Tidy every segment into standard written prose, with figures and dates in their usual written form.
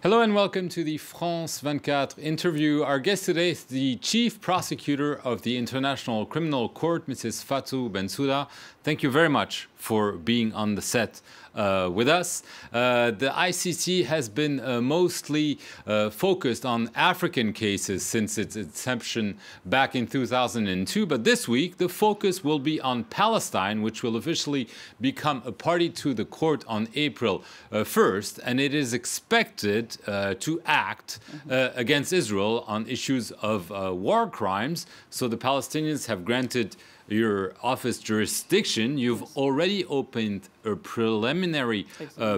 Hello and welcome to the France 24 interview. Our guest today is the Chief Prosecutor of the International Criminal Court, Mrs. Fatou Bensouda. Thank you very much for being on the set with us. The ICC has been mostly focused on African cases since its inception back in 2002. But this week, the focus will be on Palestine, which will officially become a party to the court on April 1st. And it is expected to act against Israel on issues of war crimes. So the Palestinians have granted your office jurisdiction. You've already opened a preliminary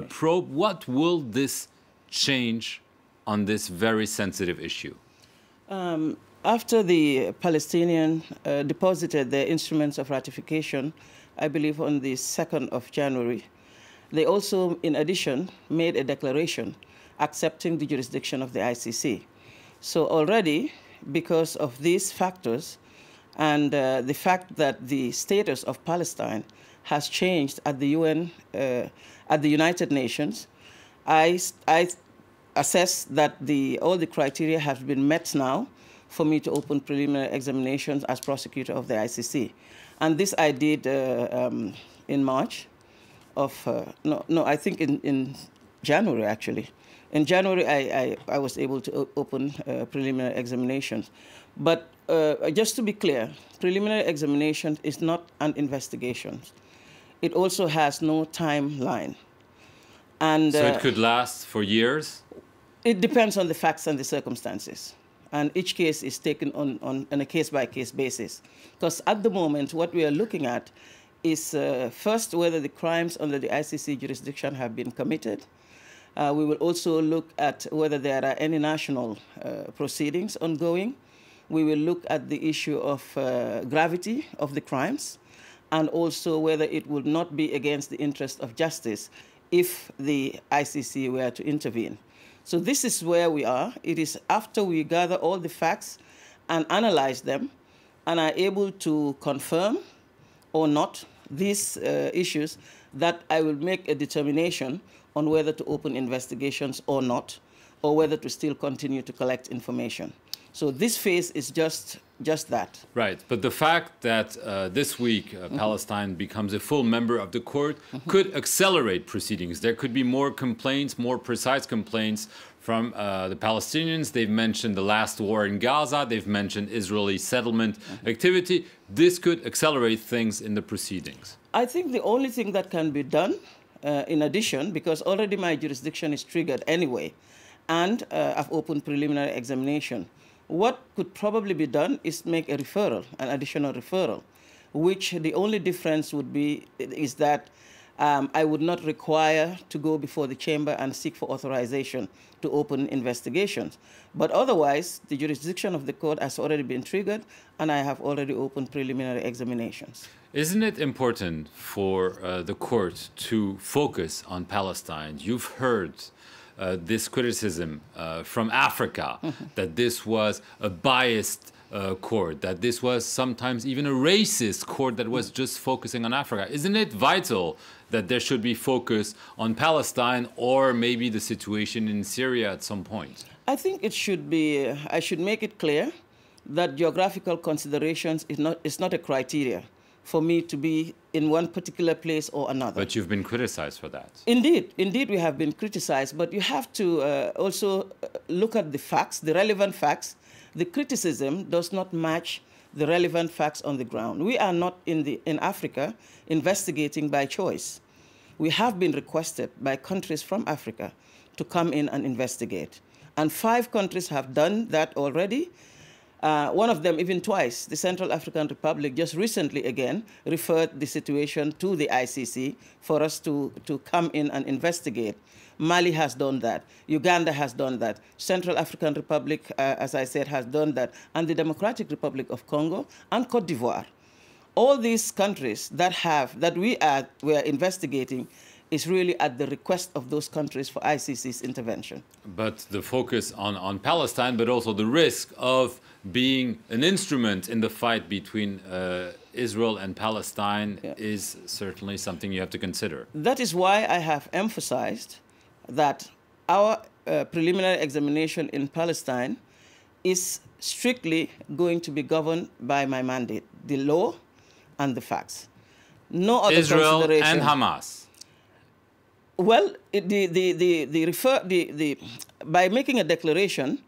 probe. What will this change on this very sensitive issue? After the Palestinians deposited their instruments of ratification, I believe on the 2nd of January, they also, in addition, made a declaration accepting the jurisdiction of the ICC. So already, because of these factors, and the fact that the status of Palestine has changed at the UN, at the United Nations, I assess that all the criteria have been met now for me to open preliminary examinations as prosecutor of the ICC. And this I did in March of, I think in January, actually. In January, I was able to open preliminary examinations. But just to be clear, preliminary examination is not an investigation. It also has no timeline. And, so it could last for years? It depends on the facts and the circumstances. And each case is taken on a case-by-case basis. Because at the moment, what we are looking at is first whether the crimes under the ICC jurisdiction have been committed. We will also look at whether there are any national proceedings ongoing. We will look at the issue of gravity of the crimes and also whether it would not be against the interest of justice if the ICC were to intervene. So this is where we are. It is after we gather all the facts and analyze them and are able to confirm or not these issues that I will make a determination on whether to open investigations or not, or whether to still continue to collect information. So this phase is just that. Right, but the fact that this week Palestine becomes a full member of the court could accelerate proceedings. There could be more complaints, more precise complaints from the Palestinians. They've mentioned the last war in Gaza. They've mentioned Israeli settlement activity. This could accelerate things in the proceedings. I think the only thing that can be done in addition, because already my jurisdiction is triggered anyway, and I've opened preliminary examination, what could probably be done is make a referral, an additional referral, which the only difference would be is that I would not require to go before the chamber and seek for authorization to open investigations. But otherwise, the jurisdiction of the court has already been triggered, and I have already opened preliminary examinations. Isn't it important for the court to focus on Palestine? You've heard this criticism from Africa, that this was a biased court, that this was sometimes even a racist court that was just focusing on Africa. Isn't it vital that there should be focus on Palestine or maybe the situation in Syria at some point? I think it should be, I should make it clear that geographical considerations is not a criteria for me to be in one particular place or another. But you've been criticized for that. Indeed, indeed we have been criticized, but you have to also look at the facts, the relevant facts. The criticism does not match the relevant facts on the ground. We are not in Africa investigating by choice. We have been requested by countries from Africa to come in and investigate. And 5 countries have done that already. One of them even twice, the Central African Republic, just recently again referred the situation to the ICC for us to come in and investigate. Mali has done that. Uganda has done that. Central African Republic, as I said, has done that. And the Democratic Republic of Congo and Cote d'Ivoire. All these countries that we are investigating is really at the request of those countries for ICC's intervention. But the focus on Palestine, but also the risk of being an instrument in the fight between Israel and Palestine is certainly something you have to consider. That is why I have emphasized that our preliminary examination in Palestine is strictly going to be governed by my mandate, the law and the facts. No other Israel consideration. and Hamas. Well, by making a declaration,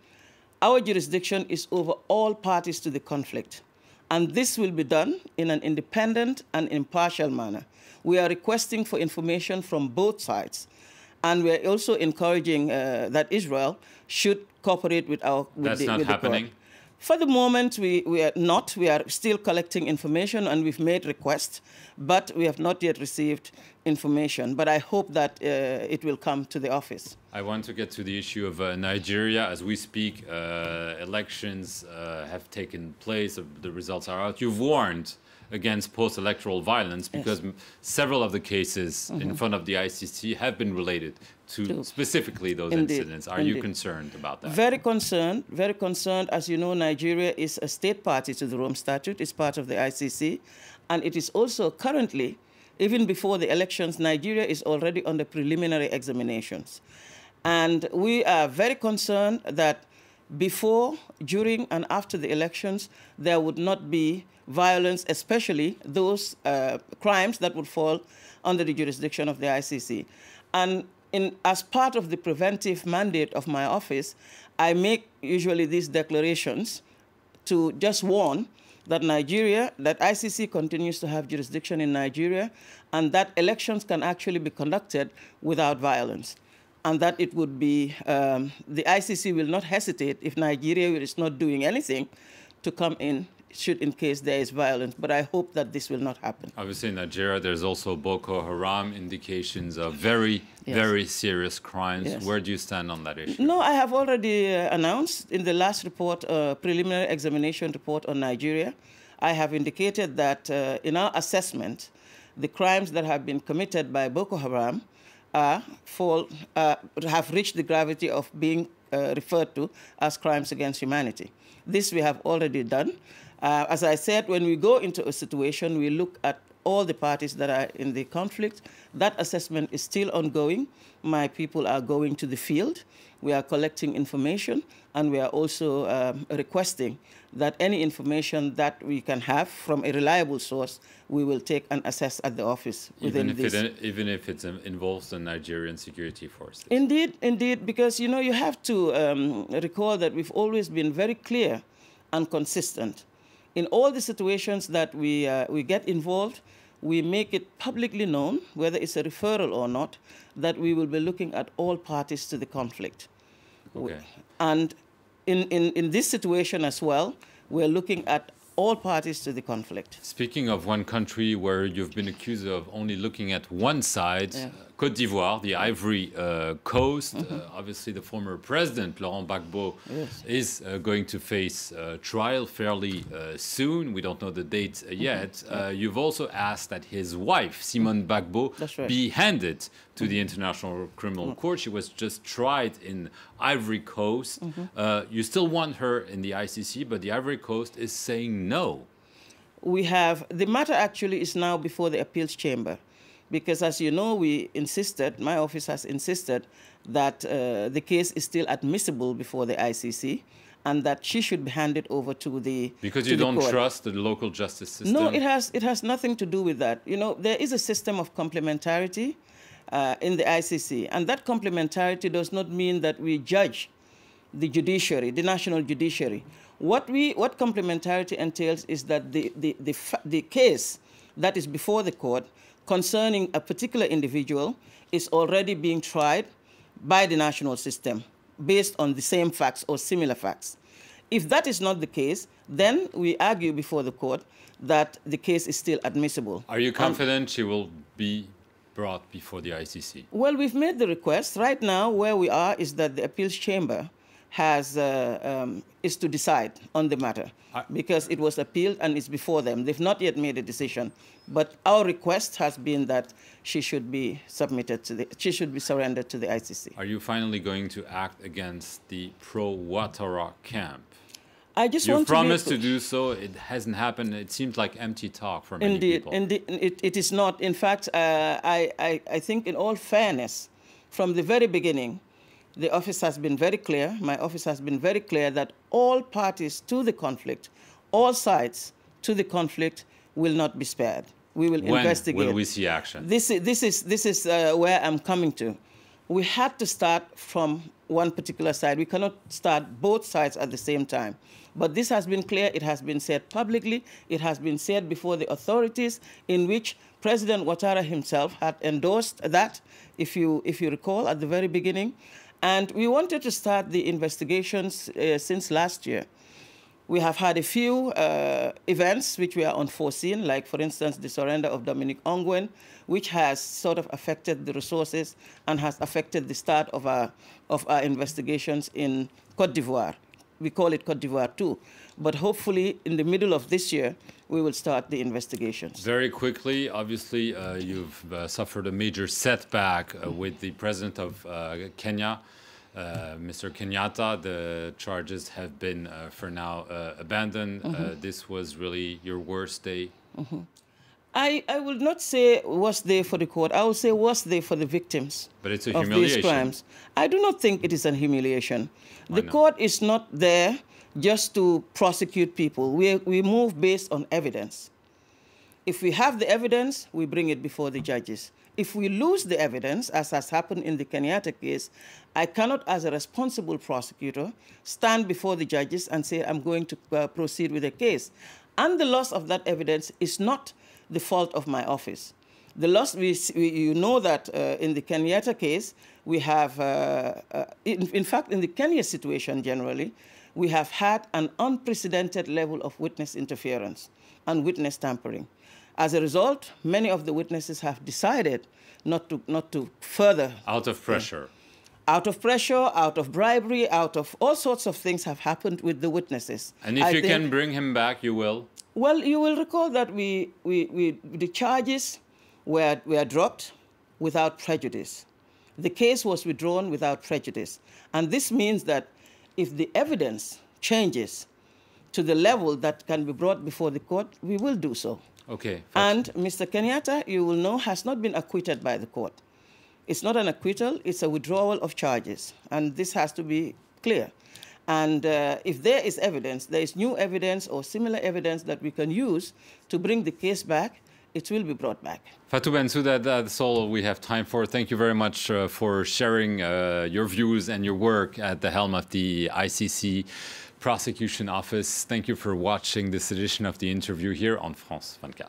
our jurisdiction is over all parties to the conflict. And this will be done in an independent and impartial manner. We are requesting for information from both sides. And we are also encouraging that Israel should cooperate with our That's not happening? For the moment, we are not. We are still collecting information, and we've made requests, but we have not yet received information. But I hope that it will come to the office. I want to get to the issue of Nigeria. As we speak, elections have taken place. The results are out. You've warned against post-electoral violence because several of the cases in front of the ICC have been related to specifically those incidents. Are you concerned about that? Very concerned, very concerned. As you know, Nigeria is a state party to the Rome Statute. It's part of the ICC. And it is also currently, even before the elections, Nigeria is already under preliminary examinations. And we are very concerned that before, during, and after the elections, there would not be violence, especially those crimes that would fall under the jurisdiction of the ICC. And as part of the preventive mandate of my office, I make usually these declarations to just warn that that ICC continues to have jurisdiction in Nigeria, and that elections can actually be conducted without violence. And that it would be, the ICC will not hesitate if Nigeria is not doing anything to come in case there is violence. But I hope that this will not happen. Obviously in Nigeria, there's also Boko Haram indications of very, very serious crimes. Yes. Where do you stand on that issue? No, I have already announced in the last report, preliminary examination report on Nigeria, I have indicated that in our assessment, the crimes that have been committed by Boko Haram have reached the gravity of being referred to as crimes against humanity. This we have already done. As I said, when we go into a situation, we look at all the parties that are in the conflict. That assessment is still ongoing. My people are going to the field. We are collecting information, and we are also requesting that any information that we can have from a reliable source, we will take and assess at the office even if it involves the Nigerian security forces. Indeed, because you have to recall that we've always been very clear and consistent. In all the situations that we get involved, we make it publicly known, whether it's a referral or not, that we will be looking at all parties to the conflict. Okay. And in this situation as well, we're looking at all parties to the conflict. Speaking of one country where you've been accused of only looking at one side, Côte d'Ivoire, the Ivory Coast, obviously the former president, Laurent Gbagbo, is going to face trial fairly soon. We don't know the date yet. You've also asked that his wife, Simone Gbagbo, be handed to the International Criminal Court. She was just tried in Ivory Coast. You still want her in the ICC, but the Ivory Coast is saying no. The matter actually is now before the appeals chamber, because as you know, my office has insisted that the case is still admissible before the ICC, and that she should be handed over to the Because you don't trust the local justice system? No, it has nothing to do with that. There is a system of complementarity in the ICC, and that complementarity does not mean that we judge the judiciary, the national judiciary. What complementarity entails is that the case that is before the court concerning a particular individual is already being tried by the national system based on the same facts or similar facts. If that is not the case, then we argue before the court that the case is still admissible. Are you confident she will be brought before the ICC? Well, we've made the request. Right now, where we are is that the appeals chamber is to decide on the matter because it was appealed and it's before them. They've not yet made a decision, but our request has been that she should be surrendered to the ICC. Are you finally going to act against the pro-Ouattara camp? You promised to do so. It hasn't happened. It seems like empty talk for many people. Indeed, it is not. In fact, I think in all fairness, from the very beginning, the office has been very clear, my office has been very clear that all parties to the conflict, all sides to the conflict will not be spared. We will investigate. When will we see action? This is where I'm coming to. We had to start from one particular side. We cannot start both sides at the same time. But this has been clear. It has been said publicly. It has been said before the authorities, in which President Ouattara himself had endorsed that, if you recall, at the very beginning. And we wanted to start the investigations since last year. We have had a few events which were unforeseen, like, for instance, the surrender of Dominic Ongwen, which has sort of affected the resources and has affected the start of our investigations in Côte d'Ivoire. We call it Côte d'Ivoire 2. But hopefully, in the middle of this year, we will start the investigations. Very quickly, obviously, you've suffered a major setback with the president of Kenya, Mr. Kenyatta. The charges have been, for now, abandoned. This was really your worst day? I will not say worst day for the court. I will say worst day for the victims. But it's a of humiliation. These crimes. I do not think it is a humiliation. The court is not there just to prosecute people. We move based on evidence. If we have the evidence, we bring it before the judges. If we lose the evidence, as has happened in the Kenyatta case, I cannot, as a responsible prosecutor, stand before the judges and say, I'm going to proceed with the case. And the loss of that evidence is not the fault of my office. The loss, you know that in the Kenyatta case, we have, in fact, in the Kenya situation generally, we have had an unprecedented level of witness interference and witness tampering. As a result, many of the witnesses have decided not to further. Out of pressure. Out of pressure, out of bribery, out of all sorts of things have happened with the witnesses. And if you can bring him back, you will? Well, you will recall that the charges were dropped without prejudice. The case was withdrawn without prejudice. And this means that if the evidence changes to the level that can be brought before the court, we will do so. Okay. And Mr. Kenyatta, you will know, has not been acquitted by the court. It's not an acquittal, it's a withdrawal of charges. And this has to be clear. And if there is evidence, there is new evidence or similar evidence that we can use to bring the case back, it will be brought back. Fatou Bensouda, that's all we have time for. Thank you very much for sharing your views and your work at the helm of the ICC Prosecution Office. Thank you for watching this edition of The Interview here on France 24.